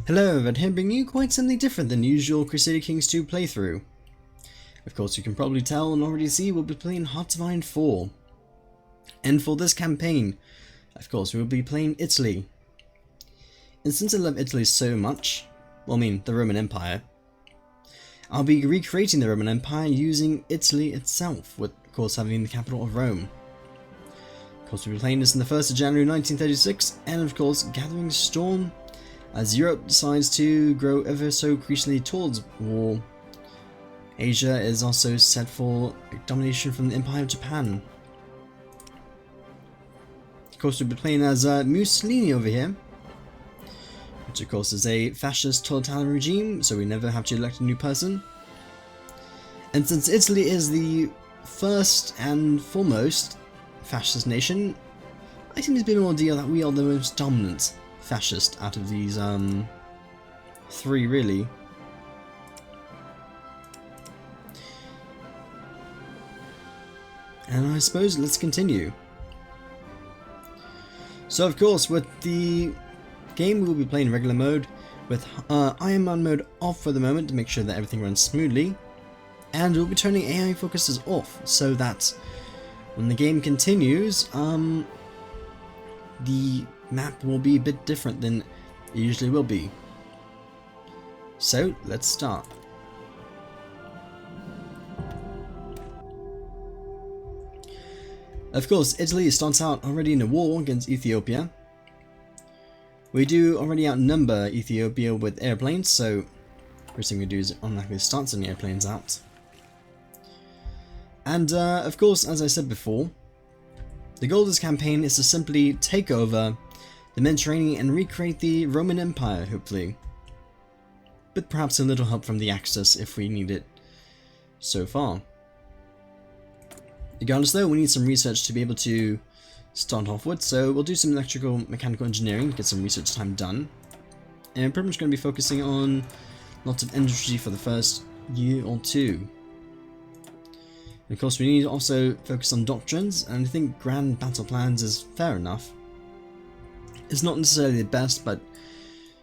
Hello, and here bringing you quite something different than the usual Crusader Kings 2 playthrough. Of course, you can probably tell and already see we'll be playing Hearts of Iron 4. And for this campaign, of course, we will be playing Italy. And since I love Italy so much, well, I mean, the Roman Empire, I'll be recreating the Roman Empire using Italy itself, with, of course, having the capital of Rome. Of course, we'll be playing this on the 1st of January 1936, and of course, gathering storm as Europe decides to grow ever so increasingly towards war. Asia is also set for domination from the Empire of Japan. Of course, we'll be playing as Mussolini over here, which of course is a fascist totalitarian regime, so we never have to elect a new person. And since Italy is the first and foremost fascist nation, I think there's been an idea that we are the most dominant fascist out of these three, really. And I suppose let's continue. So of course, with the game we will be playing regular mode, with Iron Man mode off for the moment to make sure that everything runs smoothly, and we'll be turning AI focuses off so that when the game continues, the map will be a bit different than it usually will be. So let's start. Of course, Italy starts out already in a war against Ethiopia. We do already outnumber Ethiopia with airplanes, so first thing we do is automatically start sending airplanes out. And of course, as I said before, the goal of this campaign is to simply take over the Mediterranean and recreate the Roman Empire, hopefully. With perhaps a little help from the Axis if we need it so far. Regardless though, we need some research to be able to start off with, so we'll do some electrical mechanical engineering to get some research time done. And we're pretty much going to be focusing on lots of industry for the first year or two. And of course we need to also focus on doctrines, and I think grand battle plans is fair enough. It's not necessarily the best, but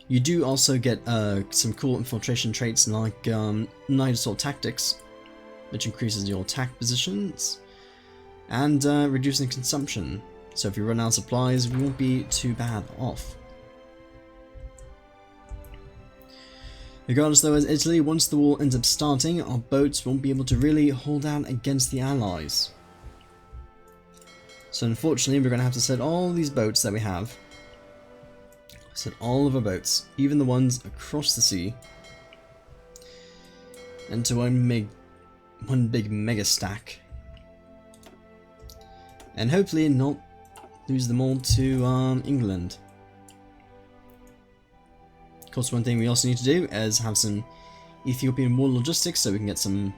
you do also get some cool infiltration traits like night assault tactics, which increases your attack positions, and reducing consumption. So if you run out of supplies, we won't be too bad off. Regardless though, as Italy, once the war ends up starting, our boats won't be able to really hold out against the Allies. So unfortunately, we're going to have to set all these boats that we have, set all of our boats, even the ones across the sea, into one big mega stack, and hopefully not lose them all to England. Of course, one thing we also need to do is have some Ethiopian war logistics so we can get some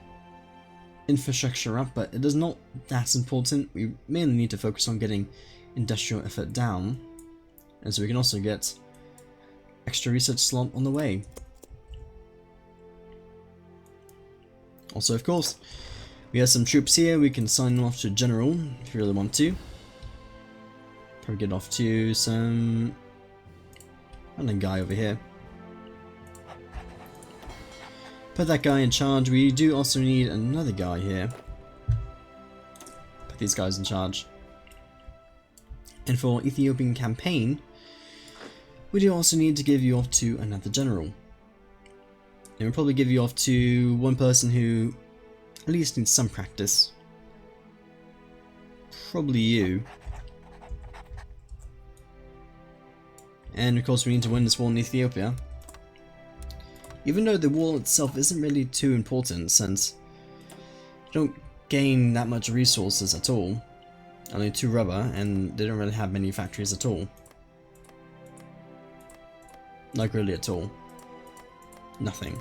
infrastructure up, but it is not that important. We mainly need to focus on getting industrial effort down, and so we can also get extra research slot on the way. Also, of course, we have some troops here. We can sign off to general if you really want to. Probably get off to some random guy over here. Put that guy in charge. We do also need another guy here. Put these guys in charge. And for Ethiopian campaign, we do also need to give you off to another general. And we'll probably give you off to one person who at least needs some practice. Probably you. And of course we need to win this war in Ethiopia. Even though the war itself isn't really too important, since you don't gain that much resources at all. Only 2 rubber, and they don't really have many factories at all. Like really at all. Nothing.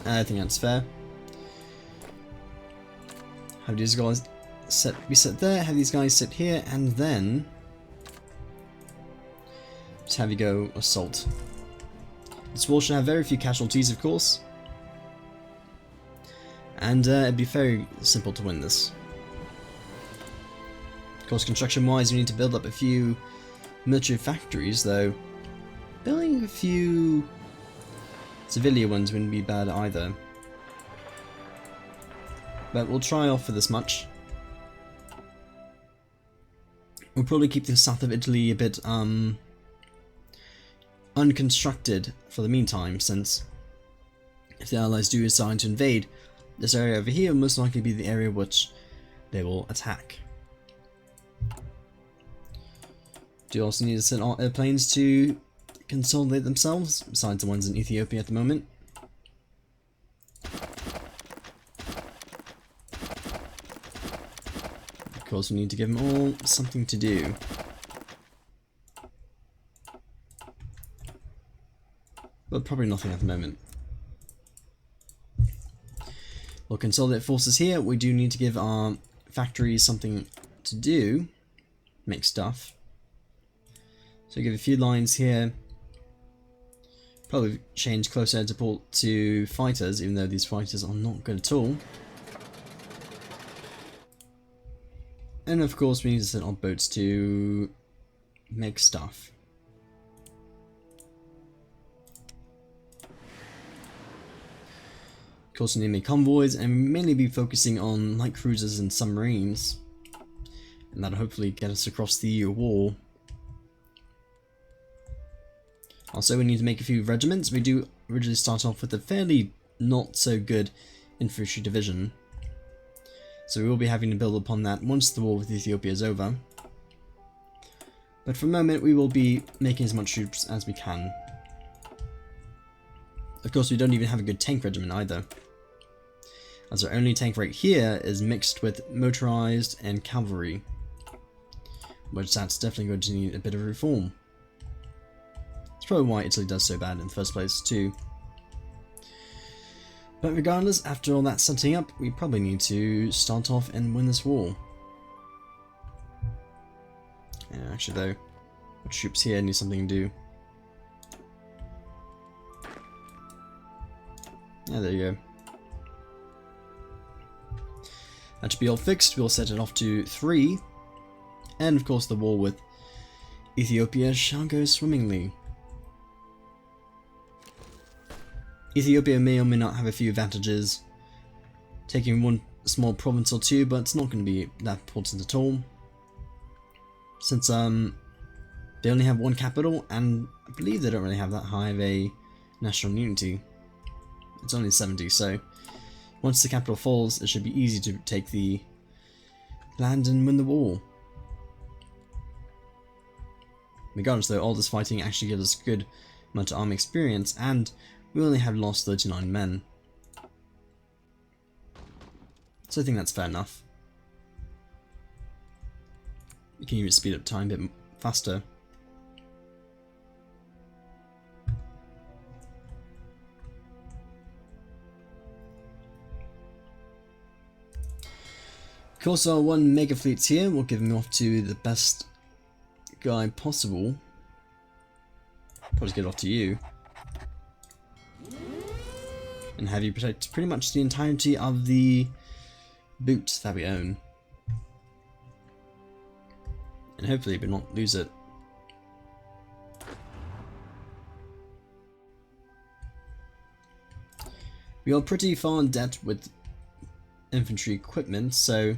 I think that's fair. Have these guys be set there, have these guys sit here, and then just have you go assault. This war should have very few casualties, of course. And it'd be very simple to win this. Of course, construction-wise, we need to build up a few military factories, though. Building a few civilian ones wouldn't be bad either. But we'll try off for this much. We'll probably keep the south of Italy a bit unconstructed for the meantime, since if the Allies do decide to invade, this area over here will most likely be the area which they will attack. Do you also need to send airplanes to consolidate themselves, besides the ones in Ethiopia at the moment? Of course, we need to give them all something to do. But probably nothing at the moment. We'll consolidate forces here. We do need to give our factories something to do. Make stuff. So give a few lines here. Probably change close air support to fighters, even though these fighters are not good at all. And of course we need to send our boats to make stuff. Of course we need to make convoys, and mainly be focusing on light cruisers and submarines. And that'll hopefully get us across the war. Also, we need to make a few regiments. We do originally start off with a fairly not so good infantry division. So we will be having to build upon that once the war with Ethiopia is over. But for the moment, we will be making as much troops as we can. Of course, we don't even have a good tank regiment either, as our only tank right here is mixed with motorized and cavalry, which that's definitely going to need a bit of reform. That's probably why Italy does so bad in the first place too. But regardless, after all that setting up, we probably need to start off and win this war. Yeah, actually though, our troops here need something to do. Yeah, there you go. That should be all fixed. We'll set it off to 3. And of course the war with Ethiopia shall go swimmingly. Ethiopia may or may not have a few advantages, taking one small province or two, but it's not going to be that important at all, since they only have one capital, and I believe they don't really have that high of a national unity. It's only 70, so once the capital falls, it should be easy to take the land and win the war. Regardless though, all this fighting actually gives us good amount of army experience, and we only have lost 39 men. So I think that's fair enough. We can even speed up time a bit faster. Of course, our one mega fleet's here. We'll give him off to the best guy possible. Probably get off to you. And have you protect pretty much the entirety of the boot that we own. And hopefully we not lose it. We are pretty far in debt with infantry equipment, so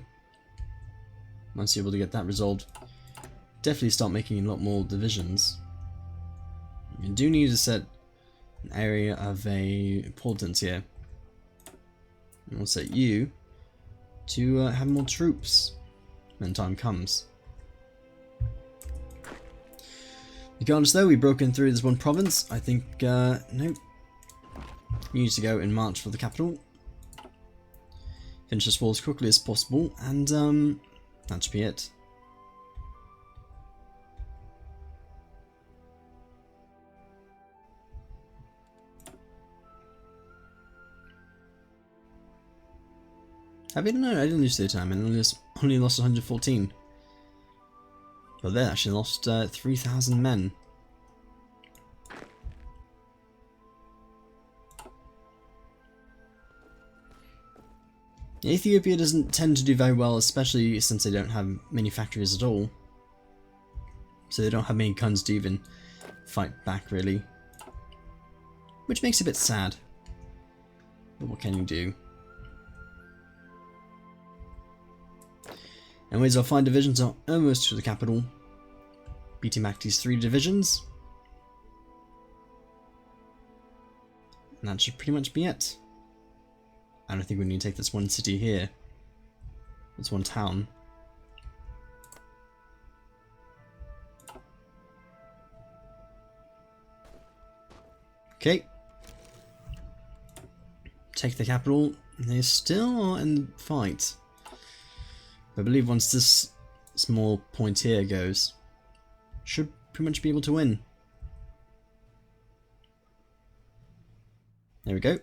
once you're able to get that resolved, definitely start making a lot more divisions. You do need to set an area of importance here. And we'll set you to have more troops when time comes. Regardless though, we've broken through this one province. I think, nope. We need to go and march for the capital. Finish this war as quickly as possible, and that should be it. I mean, no, I didn't lose their time, and only lost 114. But they actually lost 3,000 men. Ethiopia doesn't tend to do very well, especially since they don't have many factories at all. So they don't have many guns to even fight back, really. Which makes it a bit sad. But what can you do? Anyways, our 5 divisions are almost to the capital. Beating back these 3 divisions. And that should pretty much be it. I don't think we need to take this one city here. This one town. Okay. Take the capital. They still are in the fight. I believe once this small point here goes, should pretty much be able to win. There we go.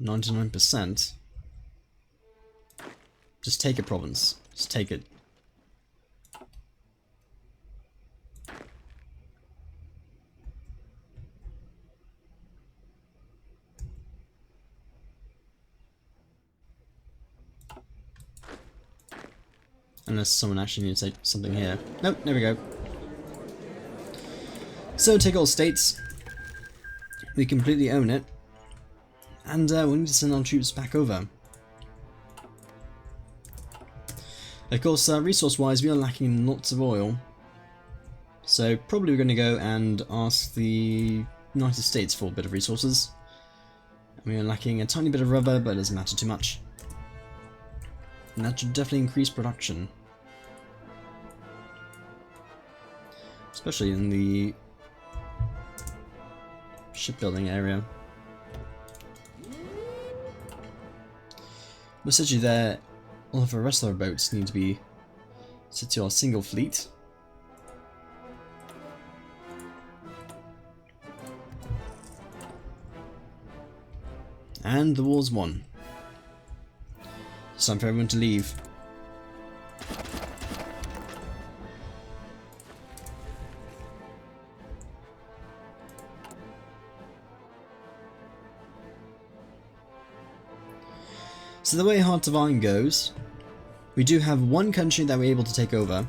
99%. Just take a province. Just take it. Unless someone actually needs to say something here. Nope, there we go. So take all states. We completely own it. And we need to send our troops back over. Of course, resource-wise, we are lacking lots of oil. So probably we're going to go and ask the United States for a bit of resources. And we are lacking a tiny bit of rubber, but it doesn't matter too much. And that should definitely increase production. Especially in the shipbuilding area. But essentially there, all of the rest of our boats need to be set to our single fleet. And the war's won. It's time for everyone to leave. So the way Heart of Iron goes, we do have one country that we're able to take over.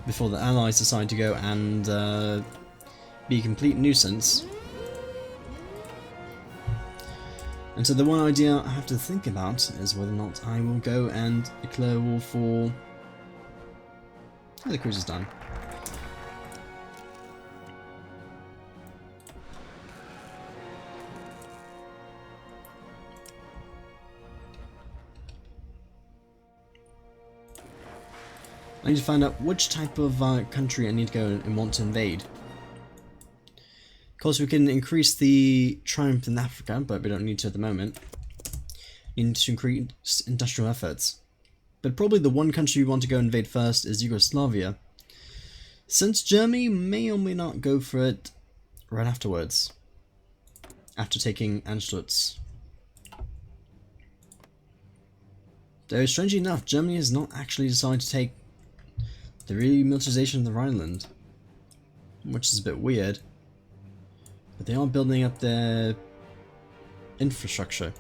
Before the Allies decide to go and be a complete nuisance. And so the one idea I have to think about is whether or not I will go and declare war for... Oh, the cruise is done. I need to find out which type of country I need to go and want to invade. Of course, we can increase the triumph in Africa, but we don't need to at the moment. We need to increase industrial efforts. But probably the one country we want to go invade first is Yugoslavia, since Germany may or may not go for it right afterwards, after taking Anschluss. Though, strangely enough, Germany has not actually decided to take the remilitarization of the Rhineland, which is a bit weird. But they are building up their infrastructure.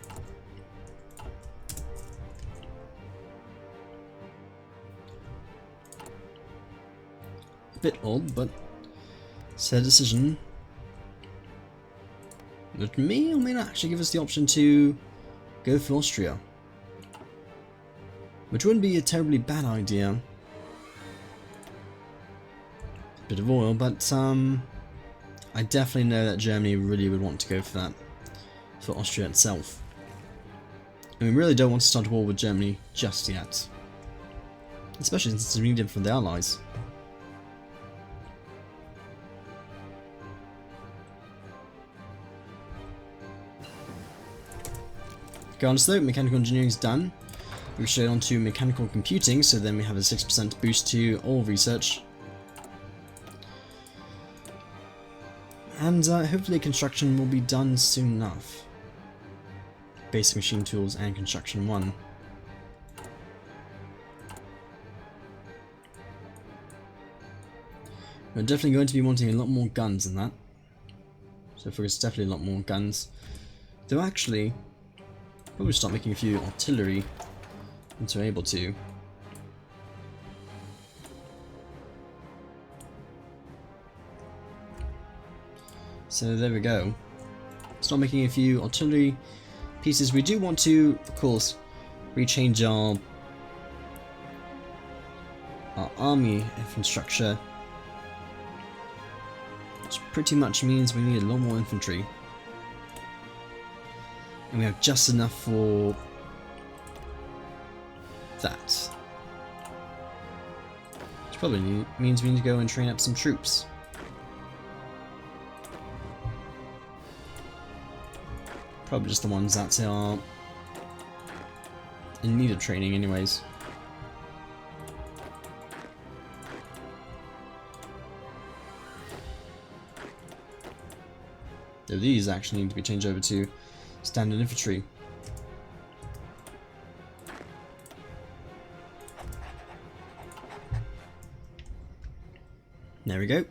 A bit odd, but it's a decision that may or may not actually give us the option to go for Austria, which wouldn't be a terribly bad idea. Bit of oil, but I definitely know that Germany really would want to go for that, for Austria itself. And we really don't want to start a war with Germany just yet, especially since it's needed from the Allies. Regardless though, mechanical engineering is done. We straight on to mechanical computing, so then we have a 6% boost to all research. And hopefully construction will be done soon enough. Basic machine tools and construction 1. We're definitely going to be wanting a lot more guns than that. So for us, definitely a lot more guns. Though actually, probably start making a few artillery once we're able to. So there we go. Start making a few artillery pieces. We do want to, of course, rechange our army infrastructure, which pretty much means we need a lot more infantry. And we have just enough for that. Which probably means we need to go and train up some troops. Probably just the ones that are in need of training anyways. Though these actually need to be changed over to standard infantry. There we go.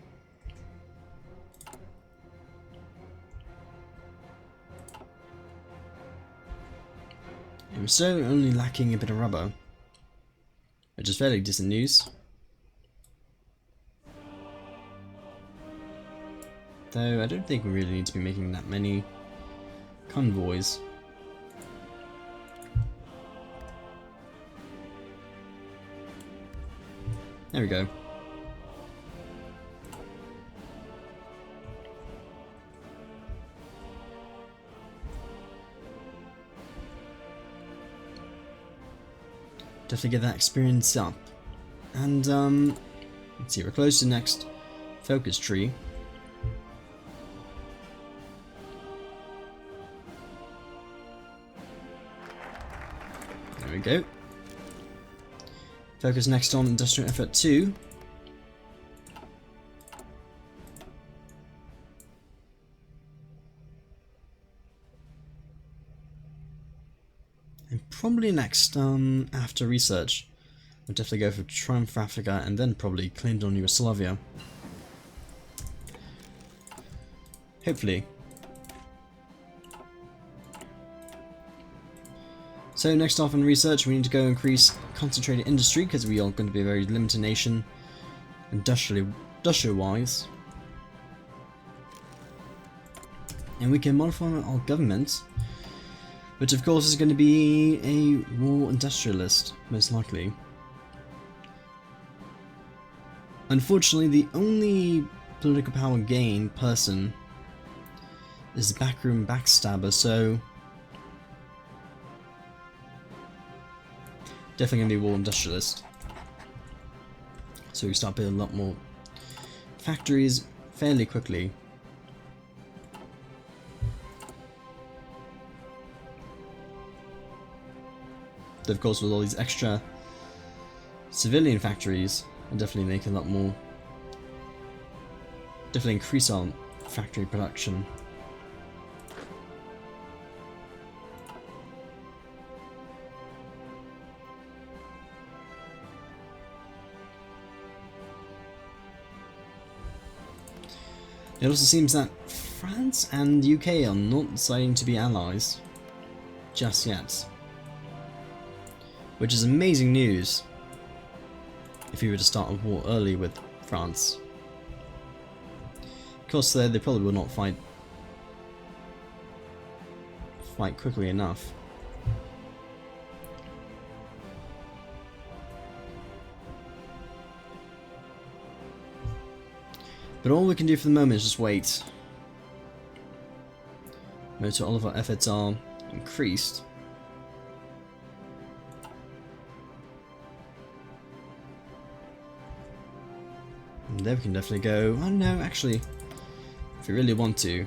And we're still only lacking a bit of rubber, which is fairly decent news. Though I don't think we really need to be making that many convoys. There we go. Definitely get that experience up. And let's see, we're close to the next focus tree. There we go. Focus next on industrial effort 2. And probably next, after research, we'll definitely go for Triumph for Africa and then probably claimed on Yugoslavia. Hopefully. So next off in research, we need to go increase concentrated industry because we are going to be a very limited nation, industrial-wise. And we can modify our government, which of course is going to be a war industrialist, most likely. Unfortunately, the only political power gain person is the backroom backstabber, so definitely going to be a war industrialist. So we start building a lot more factories fairly quickly. Of course, with all these extra civilian factories, we'll definitely make a lot more. Definitely increase our factory production. It also seems that France and the UK are not deciding to be allies just yet. Which is amazing news if we were to start a war early with France. Of course, they probably will not fight quickly enough. But all we can do for the moment is just wait. Note all of our efforts are increased. And there we can definitely go. Oh no, actually, if we really want to.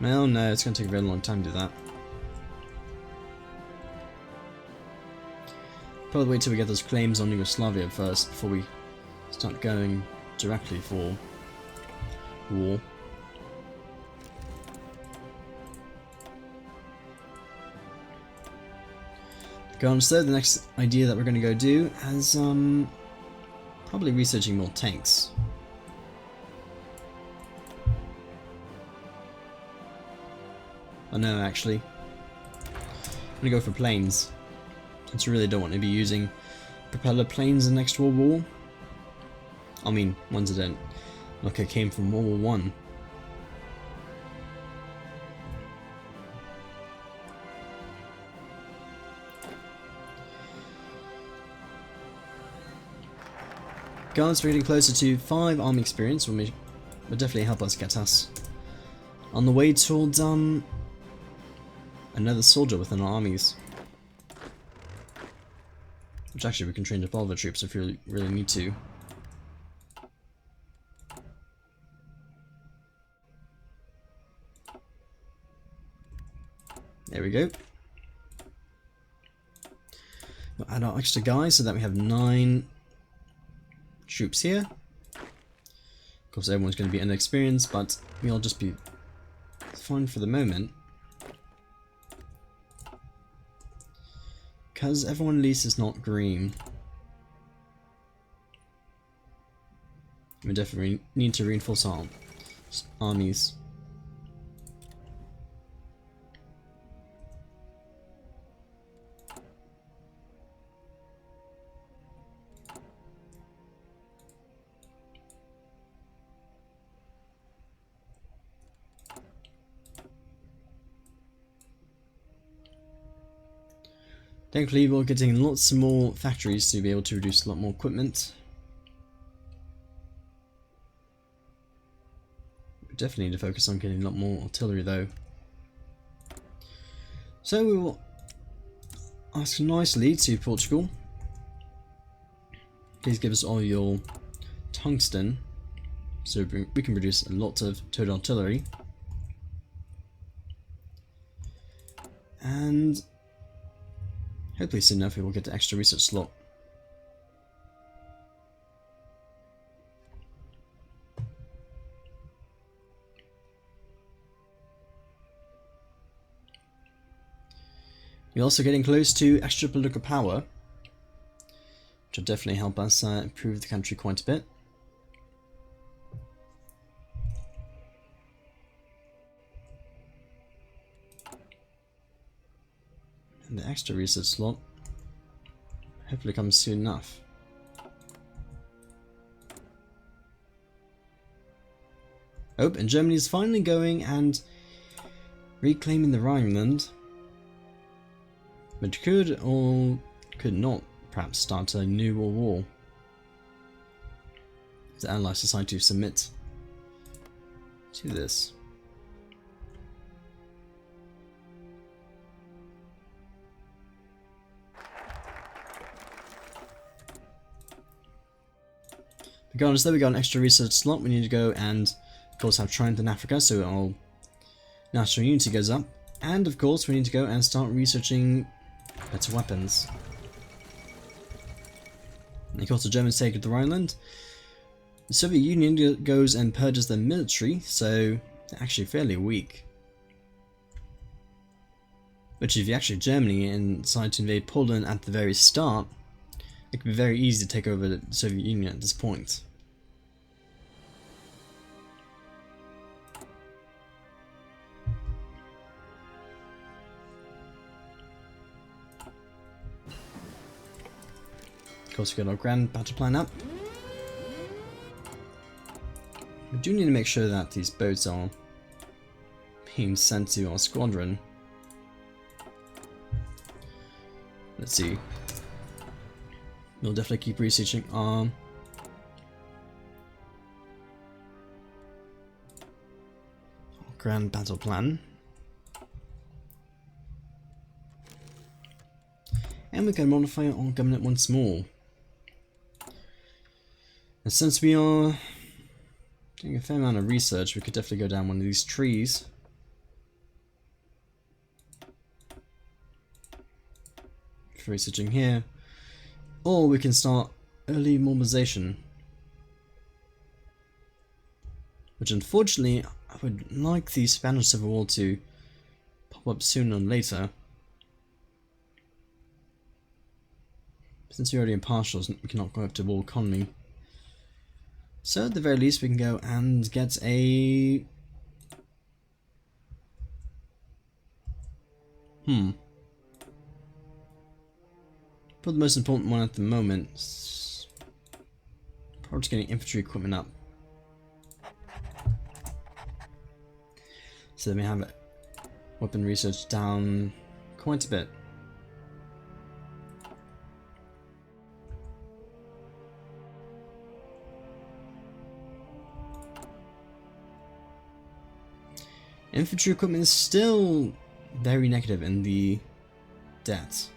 Well, no, it's going to take a very long time to do that. Probably wait till we get those claims on Yugoslavia first before we start going directly for war. Regardless though, the next idea that we're going to go do is probably researching more tanks. Oh no, actually. I'm going to go for planes. Since I really don't want to be using propeller planes in the next World War. I mean, ones that don't look like came from World War One. Guys, we're getting closer to 5 army experience, which will definitely help us get us on the way towards another soldier within our armies. Which actually we can train up all the troops if we really need to. There we go. We'll add our extra guys so that we have 9 troops here. Of course everyone's going to be inexperienced, but we'll just be fine for the moment. Because everyone at least is not green. We definitely need to reinforce our armies. Thankfully, we're getting lots more factories to be able to produce a lot more equipment. We definitely need to focus on getting a lot more artillery though. So we will ask nicely to Portugal. Please give us all your tungsten so we can produce a lot of towed artillery. And hopefully soon enough we will get the extra research slot. We're also getting close to extra political power, which will definitely help us improve the country quite a bit. And the extra research slot hopefully comes soon enough. Oh, and Germany is finally going and reclaiming the Rhineland, which could or could not perhaps start a new world war. The Allies decide to submit to this. Regardless though, we got an extra research slot. We need to go and of course have triumph in Africa, so our national unity goes up. And of course we need to go and start researching better weapons. And of course the Germans take the Rhineland. The Soviet Union goes and purges their military, so they're actually fairly weak. Which if you actually Germany and decide to invade Poland at the very start, it could be very easy to take over the Soviet Union at this point. Of course, we got our grand battle plan up. We do need to make sure that these boats are being sent to our squadron. Let's see. We'll definitely keep researching our grand battle plan. And we can modify our government once more. And since we are doing a fair amount of research, we could definitely go down one of these trees. For researching here. Or we can start early mobilization. Which unfortunately, I would like the Spanish Civil War to pop up sooner than later. Since we're already in partials, we cannot go up to war economy. So at the very least we can go and get a... Probably the most important one at the moment. Probably just getting infantry equipment up. So then we have weapon research down quite a bit. Infantry equipment is still very negative in the debt.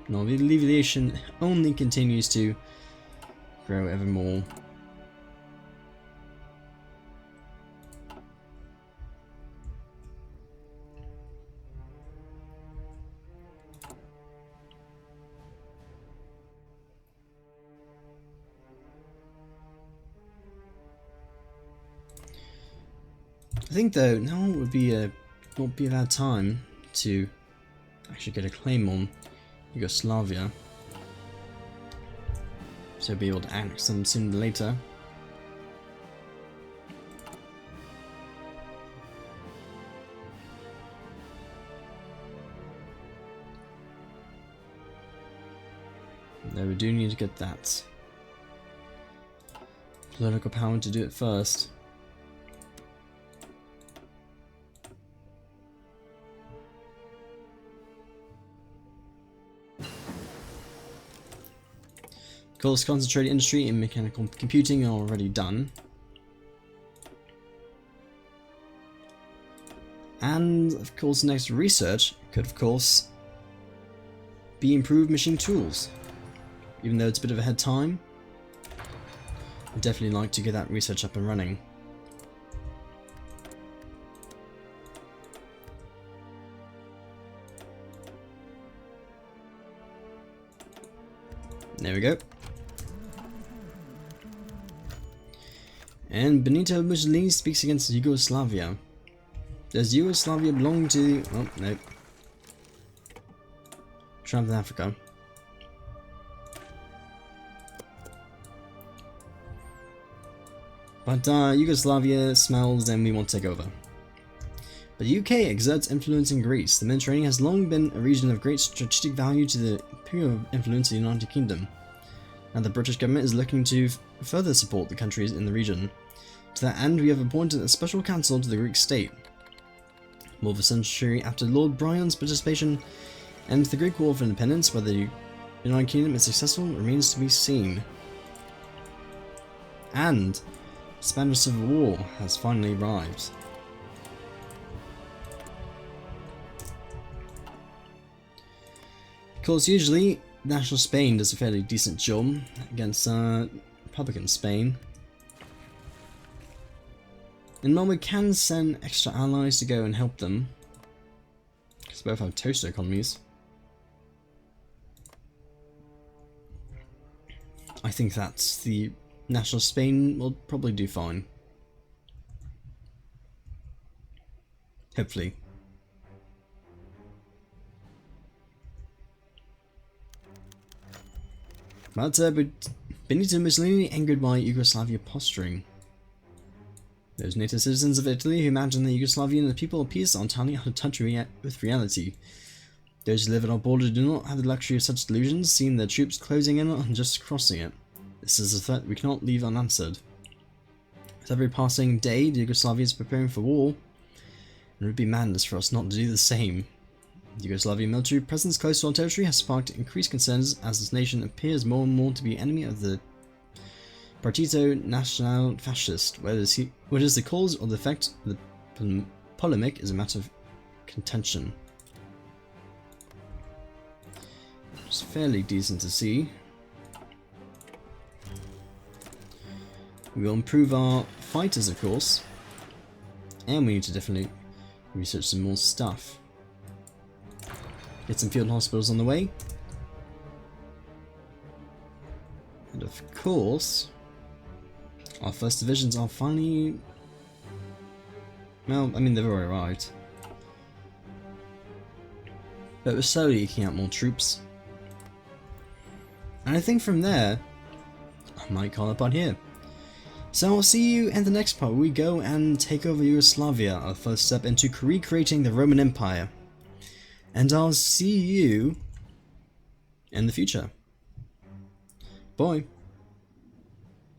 No, the alleviation only continues to grow ever more. I think though now would be not be a bad time to actually get a claim on Yugoslavia, so be able to annex them sooner or later. Though we do need to get that political power to do it first. Of course, concentrated industry and mechanical computing are already done. And of course, next research could of course be improved machine tools. Even though it's a bit of a head time, I'd definitely like to get that research up and running. There we go. And Benito Mussolini speaks against Yugoslavia. Does Yugoslavia belong to... oh, no. South Africa. But Yugoslavia smells and we want to take over. But the UK exerts influence in Greece. The Mediterranean has long been a region of great strategic value to the imperial influence of the United Kingdom. Now the British government is looking to further support the countries in the region. To that end, we have appointed a special council to the Greek state. More than a century after Lord Bryan's participation in the Greek War for Independence, whether the United Kingdom is successful remains to be seen. And the Spanish Civil War has finally arrived. Of course, usually National Spain does a fairly decent job against Republican Spain. And while we can send extra allies to go and help them, because both have toaster economies, I think that the National Spain will probably do fine. Hopefully. But Benito Mussolini angered by Yugoslavia posturing. Those native citizens of Italy who imagine that Yugoslavia and the people of peace are entirely out of touch with reality. Those who live at our border do not have the luxury of such delusions, seeing their troops closing in and just crossing it. This is a threat we cannot leave unanswered. With every passing day, Yugoslavia is preparing for war, and it would be madness for us not to do the same. The Yugoslavian military presence close to our territory has sparked increased concerns as this nation appears more and more to be enemy of the Partito Nacional Fascist. What is the cause or the effect of the polemic is a matter of contention. It's fairly decent to see. We will improve our fighters, of course, and we need to definitely research some more stuff. Get some field hospitals on the way. And of course, our first divisions are finally... well, I mean, they've already arrived. but we're slowly eking out more troops. And I think from there, I might call it on here. So I'll see you in the next part where we go and take over Yugoslavia, our first step into recreating the Roman Empire. And I'll see you in the future. Bye.